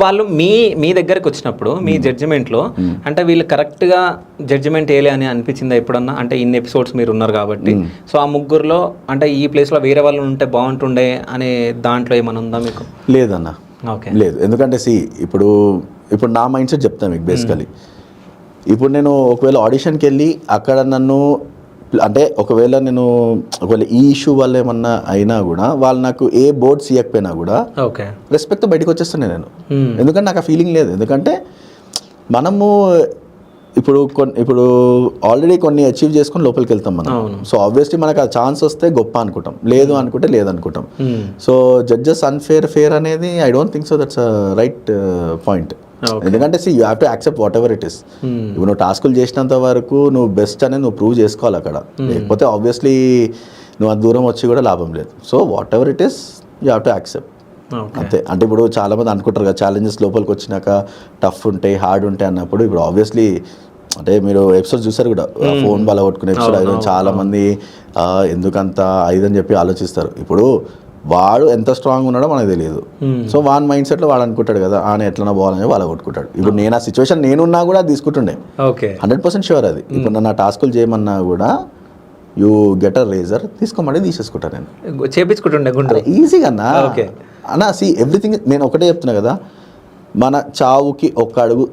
వాళ్ళు మీ దగ్గరకు వచ్చినప్పుడు మీ జడ్జిమెంట్లో అంటే వీళ్ళు కరెక్ట్గా జడ్జిమెంట్ వేయలే అని అనిపించిందా ఎప్పుడన్నా? అంటే ఇన్ని ఎపిసోడ్స్ మీరు ఉన్నారు కాబట్టి, సో ఆ ముగ్గురులో అంటే ఈ ప్లేస్లో వేరే వాళ్ళు ఉంటే బాగుంటుండే అనే దాంట్లో ఏమైనా ఉందా మీకు? లేదన్న, ఓకే, లేదు. ఎందుకంటే ఇప్పుడు నా మైండ్ సెట్ చెప్తాను మీకు బేసికలీ. ఇప్పుడు నేను ఒకవేళ ఆడిషన్కి వెళ్ళి అక్కడ నన్ను అంటే ఒకవేళ ఈ ఇష్యూ వల్ల ఏమన్నా అయినా కూడా వాళ్ళు నాకు ఏ బోర్డ్స్ ఇవ్వకపోయినా కూడా ఓకే, రెస్పెక్ట్తో బయటకు వచ్చేస్తాను నేను. ఎందుకంటే నాకు ఆ ఫీలింగ్ లేదు. ఎందుకంటే మనము ఇప్పుడు ఆల్రెడీ కొన్ని అచీవ్ చేసుకొని లోపలికి వెళ్తాం మనం. సో ఆబ్వియస్లీ మనకు ఆ ఛాన్స్ వస్తే గొప్ప అనుకుంటాం, లేదు అనుకుంటే లేదనుకుంటాం. సో జడ్జెస్ ఫేర్ అనేది I don't think so that's right point. ఎందుకంటే you have to accept whatever it is. ఇప్పుడు నువ్వు టాస్కులు చేసినంత వరకు నువ్వు బెస్ట్ అనేది నువ్వు ప్రూవ్ చేసుకోవాలి అక్కడ. లేకపోతే ఆబ్వియస్లీ నువ్వు అంత దూరం వచ్చి కూడా లాభం లేదు. So what ever it is you have to accept అంతే. అంటే ఇప్పుడు చాలా మంది అనుకుంటారు కదా ఛాలెంజెస్ లోపలికి వచ్చినాక టఫ్ ఉంటాయి, హార్డ్ ఉంటాయి అన్నప్పుడు, ఇప్పుడు ఆబ్వియస్లీ అంటే మీరు ఎపిసోడ్ చూసారు కూడా, ఫోన్ వల్ల కొట్టుకునే ఎపిసోడ్ ఐదు, చాలా మంది ఎందుకంత ఐదని చెప్పి ఆలోచిస్తారు. ఇప్పుడు వాడు ఎంత స్ట్రాంగ్ ఉన్నాడో మనకు తెలియదు. సో వాన్ మైండ్ సెట్లో వాడు అనుకుంటాడు కదా ఆయన ఎట్లన్నా పోవాలని వాళ్ళ కొట్టుకుంటాడు. ఇప్పుడు నేను ఆ సిచ్యువేషన్ నేనున్నా కూడా తీసుకుంటుండే 100% షూర్ అది. ఇప్పుడు నన్ను ఆ టాస్కులు చేయమన్నా కూడా యూ గెట్ అ రేజర్ తీసుకోమని తీసేసుకుంటాను నేను, చేపించుకుంటుండే ఈజీగా అన్న. ఎవ్రీథింగ్ నేను ఒకటే చెప్తున్నా కదా, మన చావుకి ఒక్క అడుగు